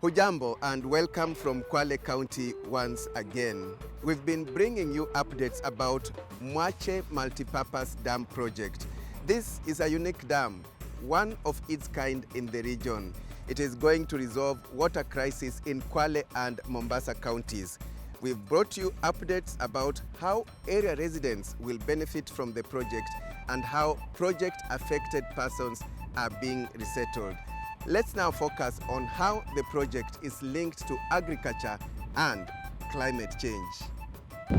Hujambo and welcome from Kwale County once again. We've been bringing you updates about Mwache Multipurpose Dam Project. This is a unique dam, one of its kind in the region. It is going to resolve water crisis in Kwale and Mombasa counties. We've brought you updates about how area residents will benefit from the project and how project-affected persons are being resettled. Let's now focus on how the project is linked to agriculture and climate change.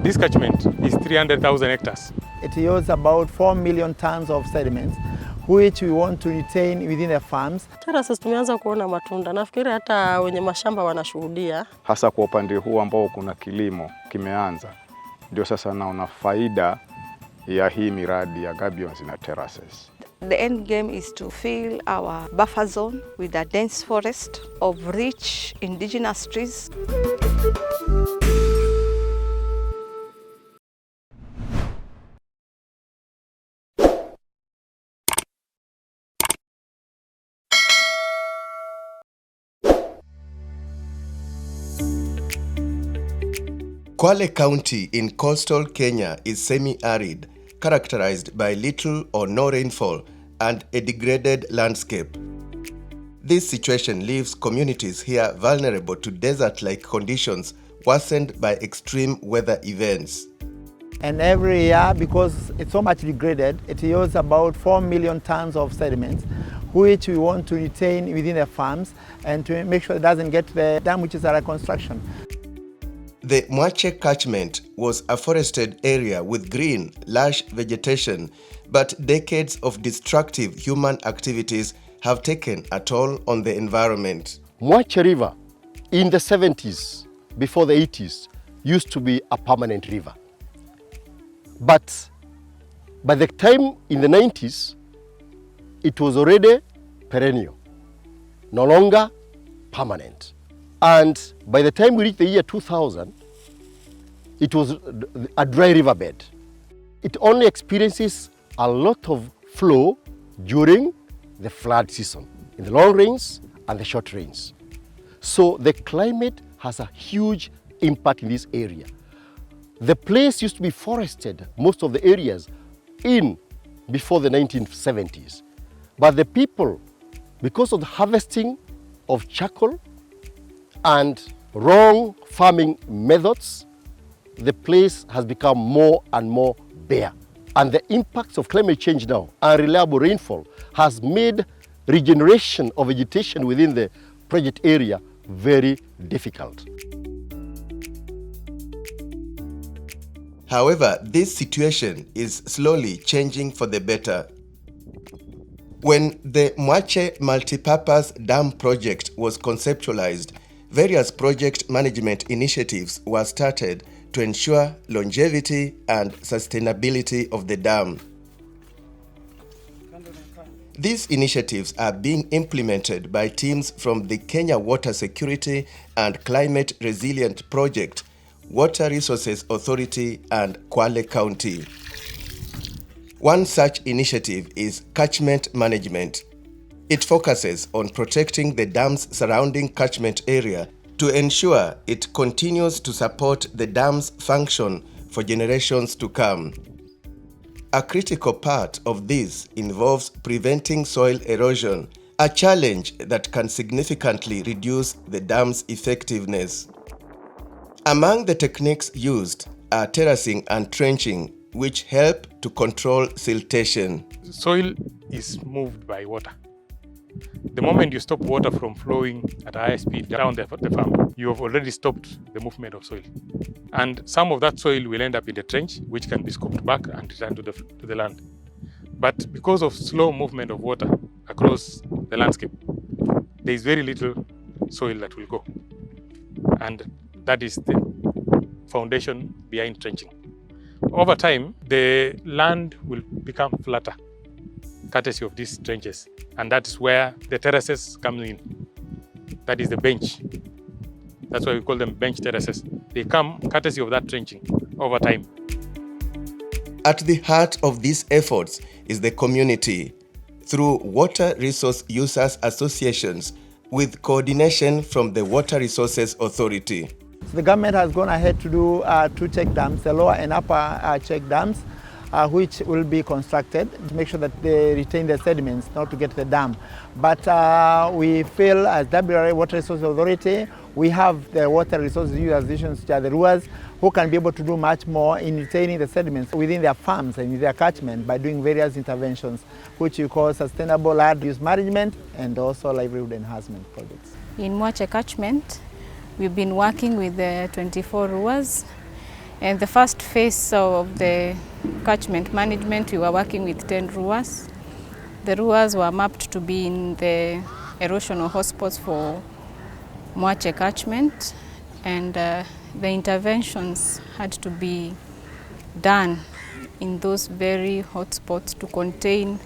This catchment is 300,000 hectares. It yields about 4 million tons of sediments, which we want to retain within the farms. Terraces tumeanza kuona matunda. Nafikiri hata wenye mashamba wanashuhudia. Hasa kwa upande huu ambao kuna kilimo kimeanza. Ndio sasa naona faida ya hii miradi ya gabions na terraces. The end game is to fill our buffer zone with a dense forest of rich indigenous trees. Kwale County in coastal Kenya is semi-arid, characterized by little or no rainfall and a degraded landscape. This situation leaves communities here vulnerable to desert-like conditions worsened by extreme weather events. And every year, because it's so much degraded, it yields about 4 million tons of sediments, which we want to retain within the farms and to make sure it doesn't get the dam which is under construction. The Mwache catchment was a forested area with green, lush vegetation, but decades of destructive human activities have taken a toll on the environment. Mwache River in the 70s, before the 80s, used to be a permanent river. But by the time in the 90s, it was already perennial, no longer permanent. And by the time we reached the year 2000, it was a dry riverbed. It only experiences a lot of flow during the flood season, in the long rains and the short rains. So the climate has a huge impact in this area. The place used to be forested, most of the areas, before the 1970s. But the people, because of the harvesting of charcoal and wrong farming methods, the place has become more and more bare. And the impacts of climate change now, unreliable rainfall, has made regeneration of vegetation within the project area very difficult. However, this situation is slowly changing for the better. When the Mwache Multipurpose Dam Project was conceptualized, various project management initiatives were started to ensure longevity and sustainability of the dam. These initiatives are being implemented by teams from the Kenya Water Security and Climate Resilient Project, Water Resources Authority, and Kwale County. One such initiative is Catchment Management. It focuses on protecting the dam's surrounding catchment area to ensure it continues to support the dam's function for generations to come. A critical part of this involves preventing soil erosion, a challenge that can significantly reduce the dam's effectiveness. Among the techniques used are terracing and trenching, which help to control siltation. Soil is moved by water. The moment you stop water from flowing at a high speed down the farm, you have already stopped the movement of soil. And some of that soil will end up in the trench, which can be scooped back and returned to the land. But because of slow movement of water across the landscape, there is very little soil that will go. And that is the foundation behind trenching. Over time, the land will become flatter, courtesy of these trenches. And that is where the terraces come in. That is the bench. That's why we call them bench terraces. They come courtesy of that trenching over time. At the heart of these efforts is the community. Through water resource users associations, with coordination from the Water Resources Authority. So the government has gone ahead to do 2 check dams, the lower and upper check dams, which will be constructed to make sure that they retain the sediments, not to get to the dam. But we feel as WRA Water Resources Authority, we have the water resources user which are the RUAs, who can be able to do much more in retaining the sediments within their farms and in their catchment by doing various interventions, which we call sustainable land use management and also livelihood enhancement projects. In Mwache catchment, we've been working with the 24 RUAs, and the first phase of the catchment management, we were working with 10 RUAs. The RUAs were mapped to be in the erosional hotspots for Mwache catchment, and the interventions had to be done in those very hotspots to contain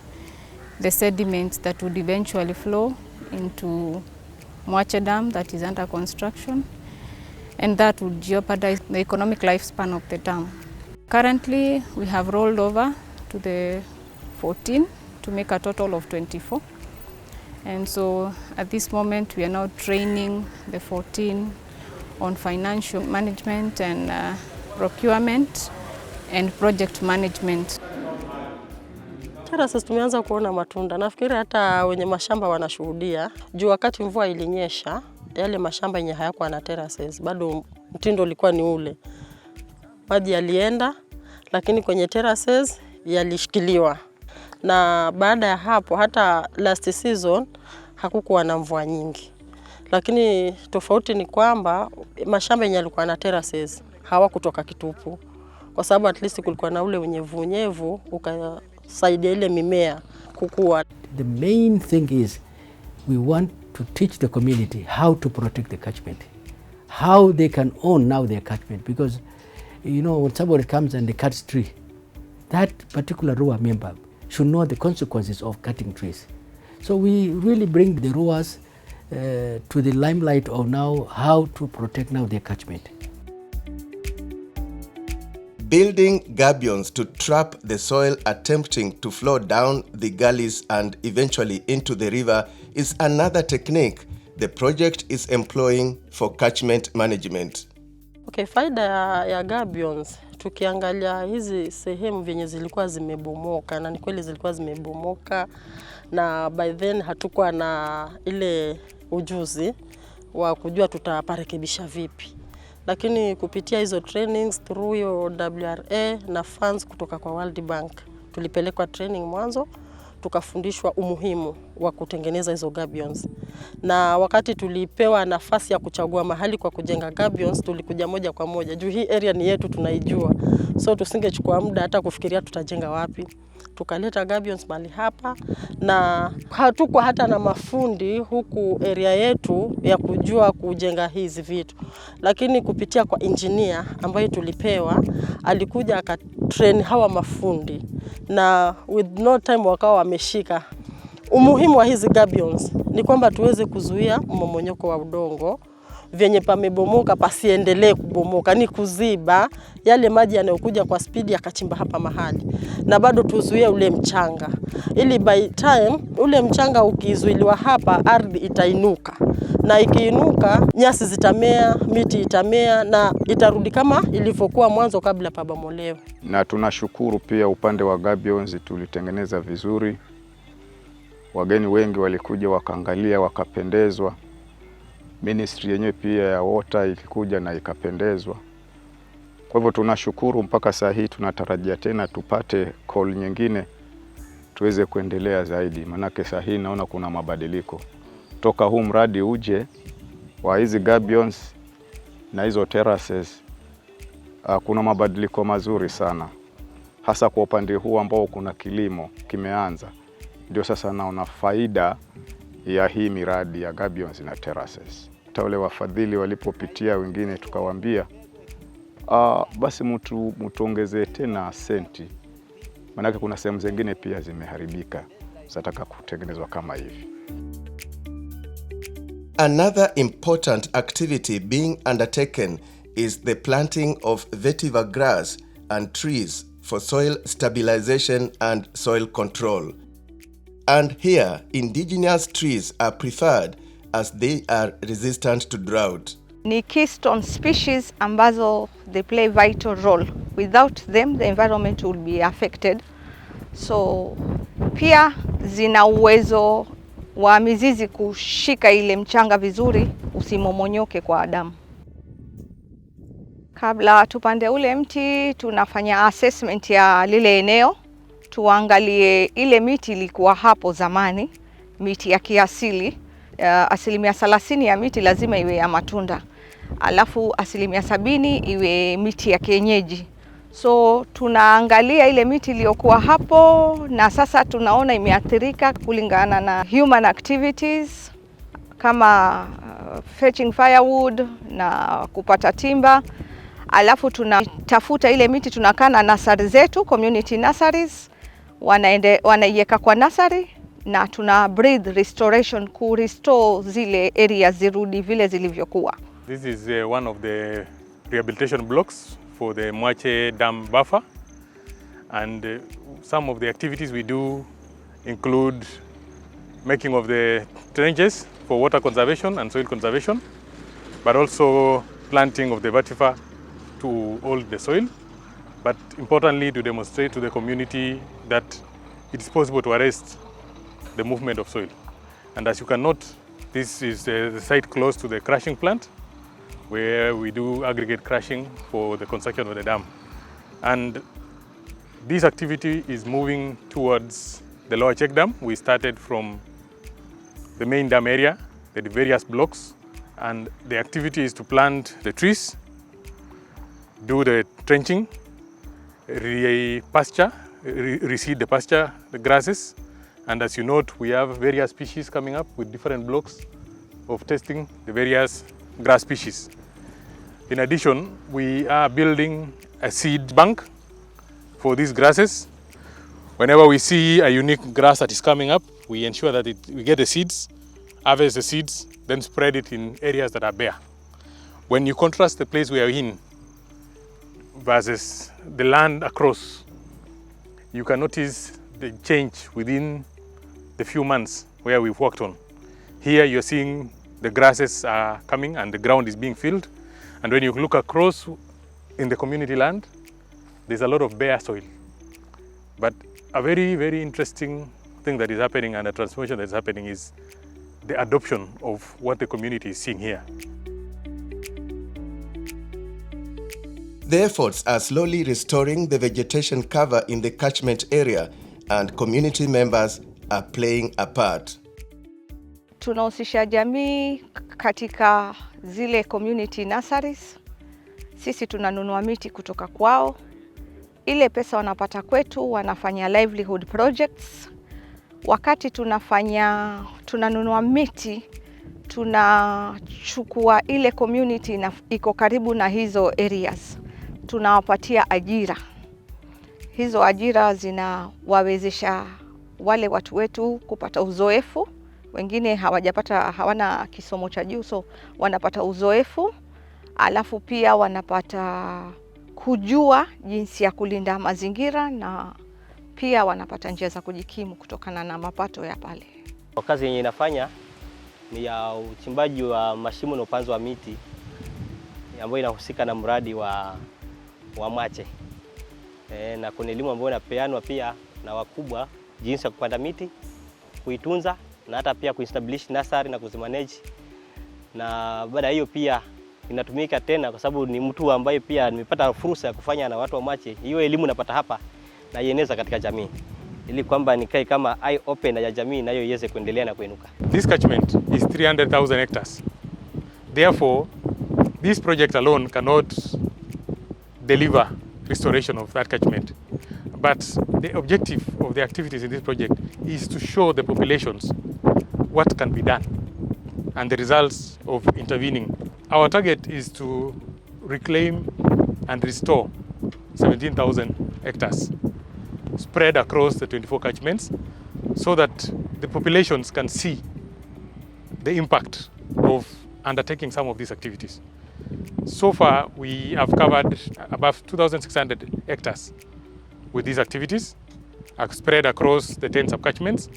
the sediments that would eventually flow into Mwache Dam that is under construction, and that would jeopardize the economic lifespan of the dam. Currently, we have rolled over to the 14 to make a total of 24. And so at this moment, we are now training the 14 on financial management and procurement and project management. Terraces tumeanza kuona matunda. Nafikiri hata wenye mashamba wanashuhudia. Juu wakati mvua ilinyesha, yale mashamba yenye hayakuwa na terraces, bado mtindo ulikuwa ni ule. Maji yalienda, lakini kwenye terraces yalishikiliwa. Na baada ya hapo, hata last season, hakukuwa na mvua nyingi. Lakini tofauti ni kwamba mashamba yenye yalikuwa na terraces hawakutoka kitupu. Kwa sababu at least kulikuwa na ule unyevu ukasaidia ile mimea kukua. The main thing is we want to teach the community how to protect the catchment, how they can own now their catchment, because you know when somebody comes and they cuts tree, that particular RUA member should know the consequences of cutting trees. So we really bring the RUAs to the limelight of now how to protect now their catchment. Building gabions to trap the soil attempting to flow down the gullies and eventually into the river is another technique the project is employing for catchment management. Okay, faida ya gabions, tukiangalia hizi sehemu venye zilikuwa zimebomoka, na ni kweli zilikuwa zimebomoka, na by then hatukuwa na ile ujuzi wa kujua tutaparekebisha vipi. Lakini kupitia hizo trainings through your WRA na funds kutoka kwa World Bank, tulipelekwa training mwanzo, tukafundishwa umuhimu wa kutengeneza hizo gabions. Na wakati tulipewa nafasi ya kuchagua mahali kwa kujenga gabions, tulikuja moja kwa moja. Juu hii area ni yetu tunaijua. So tusingechukua muda hata kufikiria tutajenga wapi. Tukaleta gabions mahali hapa, na hatukuwa hata na mafundi huku area yetu ya kujua kujenga hizi vitu. Lakini kupitia kwa engineer ambaye tulipewa, alikuja akatrain hawa mafundi, na with no time wakawa wameshika. Umuhimu wa hizi gabions ni kwamba tuweze kuzuia mmomonyoko wa udongo, venye pamebomoka pasiendelee kubomoka, ni kuziba yale maji yanayokuja kwa speed yakachimba hapa mahali, na bado tuzuie ule mchanga, ili by time ule mchanga ukizuiliwa hapa, ardhi itainuka, na ikiinuka nyasi zitamea, miti itamea, na itarudi kama ilivyokuwa mwanzo kabla pabomolewe. Na tunashukuru pia upande wa gabions tulitengeneza vizuri. Wageni wengi walikuja wakaangalia wakapendezwa. Ministry yenyewe pia ya water ilikuja na ikapendezwa. Kwa hivyo tunashukuru, mpaka saa hii tunatarajia tena tupate call nyingine tuweze kuendelea zaidi, manake saa hii naona kuna mabadiliko. Toka huu mradi uje wa hizi gabions na hizo terraces, kuna mabadiliko mazuri sana, hasa kwa upande huu ambao kuna kilimo kimeanza. Ndio sasa naona faida ya hii miradi ya gabions na terraces. Hata wale wafadhili walipopitia wengine tukawaambia basi mtuongezee tena senti, manake kuna sehemu zingine pia zimeharibika, zataka kutengenezwa kama hivi. Another important activity being undertaken is the planting of vetiver grass and trees for soil stabilization and soil control. And here, indigenous trees are preferred as they are resistant to drought. Ni keystone species ambazo they play vital role. Without them, the environment will be affected. So pia zina uwezo wa mizizi kushika ile mchanga vizuri usimomonyoke kwa damu. Kabla tupande ule mti, tunafanya assessment ya lile eneo, tuangalie ile miti ilikuwa hapo zamani, miti ya kiasili. Asilimia 30 ya miti lazima iwe ya matunda, alafu asilimia 70 iwe miti ya kienyeji. So tunaangalia ile miti iliyokuwa hapo, na sasa tunaona imeathirika kulingana na human activities kama fetching firewood na kupata timber. Alafu tunatafuta ile miti, tunakaa na nursery zetu, community nurseries, wanaiweka kwa nursery na tuna breed restoration, ku restore zile areas zirudi vile zilivyokuwa. This is one of the rehabilitation blocks for the Mwache dam buffer, and some of the activities we do include making of the trenches for water conservation and soil conservation, but also planting of the vetiver to hold the soil, but importantly to demonstrate to the community that it is possible to arrest the movement of soil. And as you can note, this is the site close to the crushing plant, where we do aggregate crushing for the construction of the dam. And this activity is moving towards the lower check dam. We started from the main dam area, the various blocks, and the activity is to plant the trees, do the trenching, reseed the pasture, the grasses, and as you note, we have various species coming up with different blocks of testing the various grass species. In addition, we are building a seed bank for these grasses. Whenever we see a unique grass that is coming up, we ensure that we get the seeds, harvest the seeds, then spread it in areas that are bare. When you contrast the place we are in versus the land across, you can notice the change within the few months where we've worked on. Here you're seeing the grasses are coming and the ground is being filled. And when you look across in the community land, there's a lot of bare soil. But a very, very interesting thing that is happening and a transformation that is happening is the adoption of what the community is seeing here. The efforts are slowly restoring the vegetation cover in the catchment area, and community members are playing a part. Tunahusisha jamii katika zile community nurseries. Sisi tunanunua miti kutoka kwao. Ile pesa wanapata kwetu, wanafanya livelihood projects. Wakati tunanunua miti, tunachukua ile community na iko karibu na hizo areas. Tunawapatia ajira. Hizo ajira zinawawezesha wale watu wetu kupata uzoefu. Wengine hawana kisomo cha juu, so wanapata uzoefu. Alafu pia wanapata kujua jinsi ya kulinda mazingira, na pia wanapata njia za kujikimu kutokana na mapato ya pale. Kazi yenye inafanya ni ya uchimbaji wa mashimo na upanzi wa miti ambayo inahusika na mradi wa Mwache. Na kuna elimu ambayo inapeanwa pia na wakubwa jinsi ya kupanda miti, kuitunza na hata pia kuestablish nursery na kuzimanage. Na baada hiyo pia inatumika tena kwa sababu ni mtu ambaye pia nimepata fursa ya kufanya na watu wa Mwache. Hiyo elimu napata hapa na ieneza katika jamii, ili kwamba nikae kama eye open ya jamii nayo iweze kuendelea na kuinuka. This catchment is 300,000 hectares. Therefore, this project alone cannot deliver restoration of that catchment. But the objective of the activities in this project is to show the populations what can be done and the results of intervening. Our target is to reclaim and restore 17,000 hectares spread across the 24 catchments so that the populations can see the impact of undertaking some of these activities. So far, we have covered above 2,600 hectares with these activities spread across the 10 subcatchments,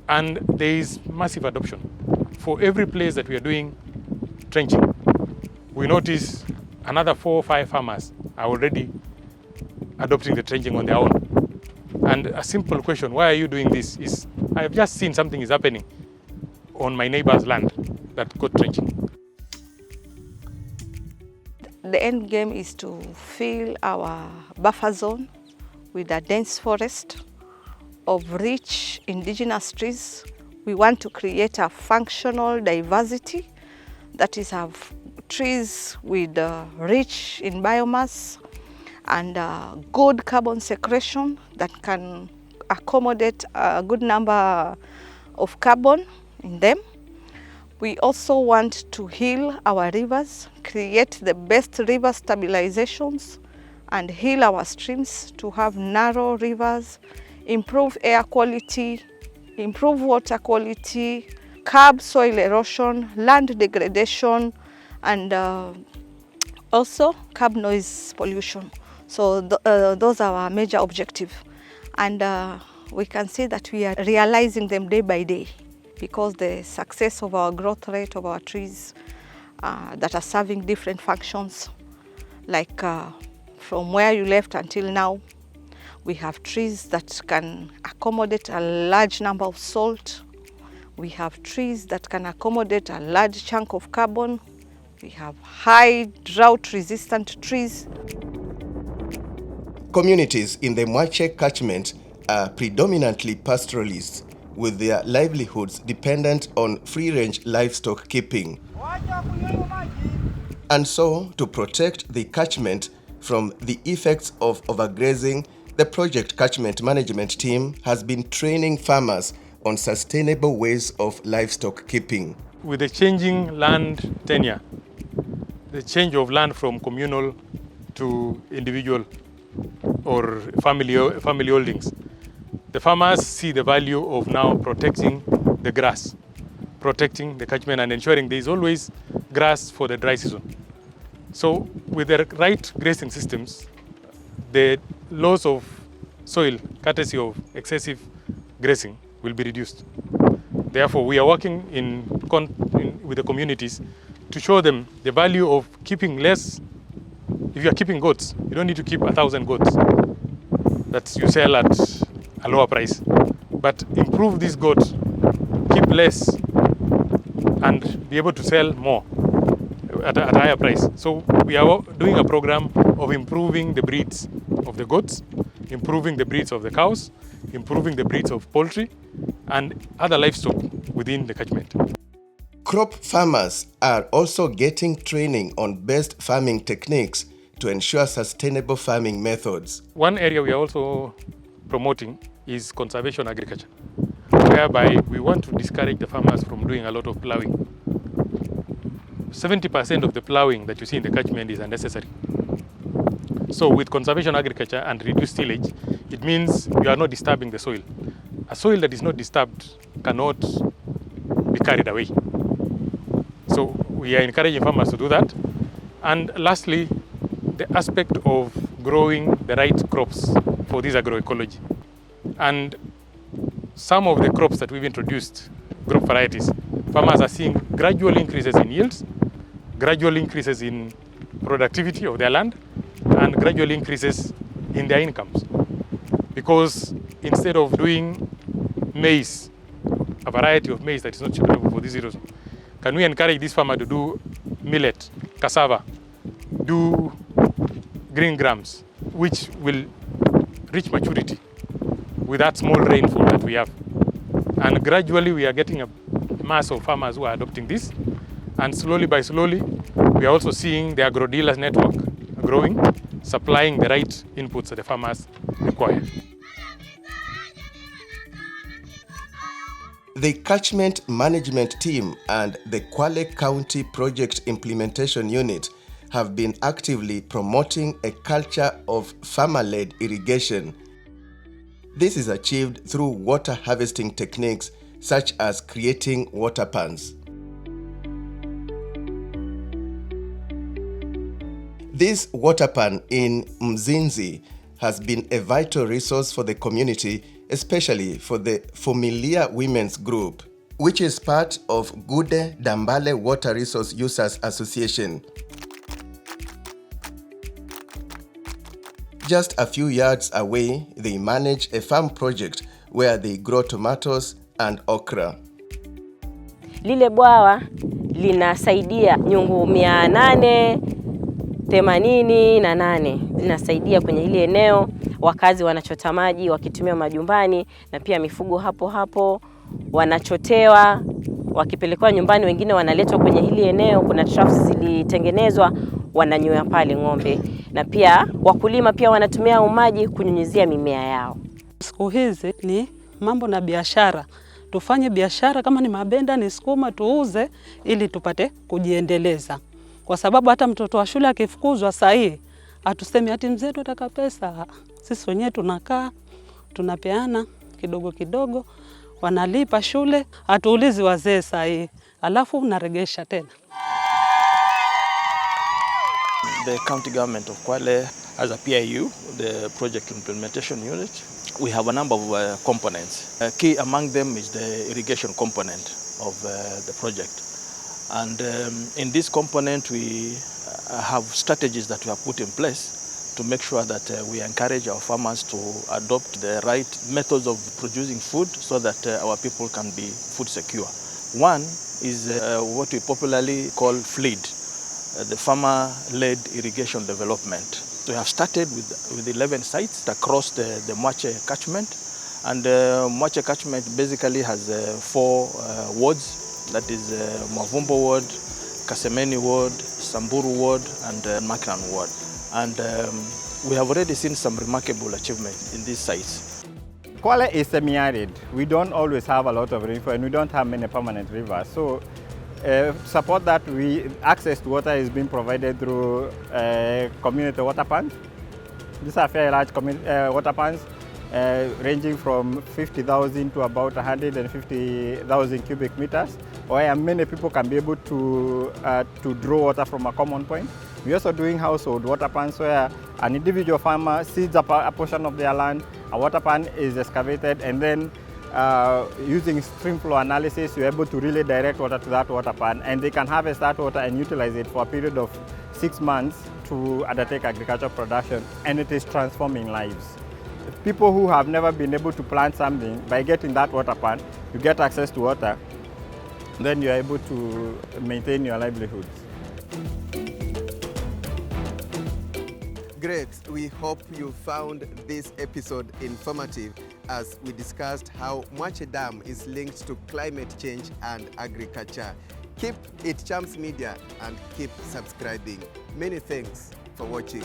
and there is massive adoption. for every place that we are doing trenching, we notice another 4 or 5 farmers are already adopting the trenching on their own. And a simple question, why are you doing this, is I have just seen something is happening on my neighbor's land that got trenching. The end game is to fill our buffer zone with a dense forest of rich indigenous trees. We want to create a functional diversity, that is, have trees with rich in biomass and good carbon sequestration that can accommodate a good number of carbon in them. We also want to heal our rivers, create the best river stabilizations, and heal our streams to have narrow rivers, improve air quality, improve water quality, curb soil erosion, land degradation, and also curb noise pollution. So those are our major objectives. And we can see that we are realizing them day by day, because the success of our growth rate of our trees that are serving different functions, like from where you left until now, we have trees that can accommodate a large number of salt. We have trees that can accommodate a large chunk of carbon. We have high drought-resistant trees. Communities in the Mwache catchment are predominantly pastoralists, with their livelihoods dependent on free-range livestock keeping. And so, to protect the catchment from the effects of overgrazing, the project catchment management team has been training farmers on sustainable ways of livestock keeping. With the changing land tenure, the change of land from communal to individual or family holdings, the farmers see the value of now protecting the grass, protecting the catchment and ensuring there is always grass for the dry season. So with the right grazing systems, the loss of soil, courtesy of excessive grazing, will be reduced. Therefore, we are working with the communities to show them the value of keeping less. If you are keeping goats, you don't need to keep 1,000 goats that you sell at a lower price. But improve these goats, keep less, and be able to sell more at a higher price. So we are doing a program of improving the breeds of the goats, improving the breeds of the cows, improving the breeds of poultry and other livestock within the catchment. Crop farmers are also getting training on best farming techniques to ensure sustainable farming methods. One area we are also promoting is conservation agriculture, whereby we want to discourage the farmers from doing a lot of plowing. 70% of the plowing that you see in the catchment is unnecessary. So with conservation agriculture and reduced tillage, it means you are not disturbing the soil. A soil that is not disturbed cannot be carried away. So we are encouraging farmers to do that. And lastly, the aspect of growing the right crops for this agroecology. And some of the crops that we've introduced, crop varieties, farmers are seeing gradual increases in yields, gradual increases in productivity of their land, and gradual increases in their incomes. Because instead of doing maize, a variety of maize that is not suitable for this erosion, can we encourage this farmer to do millet, cassava, do green grams, which will reach maturity with that small rainfall that we have. And gradually we are getting a mass of farmers who are adopting this. And slowly by slowly, we are also seeing the agro-dealers network growing, supplying the right inputs that the farmers require. The Catchment Management Team and the Kwale County Project Implementation Unit have been actively promoting a culture of farmer-led irrigation. This is achieved through water harvesting techniques such as creating water pans. This water pan in Mzinzi has been a vital resource for the community, especially for the Familia Women's Group. which is part of Gude Dambale Water Resource Users Association. Just a few yards away, they manage a farm project where they grow tomatoes and okra. Lile bwawa linasaidia nyungu 888 linasaidia kwenye ile eneo, wakazi wanachota maji wakitumia majumbani, na pia mifugo hapo hapo wanachotewa wakipelekwa nyumbani, wengine wanaletwa kwenye hili eneo. Kuna troughs zilitengenezwa, wananywea pale ng'ombe, na pia wakulima pia wanatumia maji kunyunyizia mimea yao. Siku hizi ni mambo na biashara. Tufanye biashara, kama ni mabenda ni sukuma tuuze ili tupate kujiendeleza. Kwa sababu hata mtoto wa shule akifukuzwa saa hii hatusemi ati mzee tutaka pesa. Sisi wenyewe tunakaa, tunapeana kidogo kidogo, wanalipa shule, hatuulizi wazee saa hii, alafu naregesha tena. The county government of Kwale as a PIU, the project implementation unit, we have a number of components. Key among them is the irrigation component of the project. And in this component, we have strategies that we have put in place to make sure that we encourage our farmers to adopt the right methods of producing food so that our people can be food secure. One is what we popularly call FLEAD, the farmer-led irrigation development. We have started with 11 sites across the Mwache catchment, and Mwache catchment basically has 4 wards. That is Mavumbo ward, Kasemeni ward, Samburu ward, and Makran ward. And we have already seen some remarkable achievements in these sites. Kwale is semi-arid. We don't always have a lot of rainfall, and we don't have many permanent rivers. So support that, access to water is being provided through community water pans. These are fairly large water pans, ranging from 50,000 to about 150,000 cubic meters, where many people can be able to draw water from a common point. We're also doing household water pans where an individual farmer seeds up a portion of their land, a water pan is excavated, and then using stream flow analysis, you're able to really direct water to that water pan, and they can harvest that water and utilize it for a period of 6 months to undertake agricultural production, and it is transforming lives. People who have never been able to plant something, by getting that water pan, you get access to water, then you're able to maintain your livelihoods. Great. We hope you found this episode informative as we discussed how Mwache Dam is linked to climate change and agriculture. Keep it Chams Media and keep subscribing. Many thanks for watching.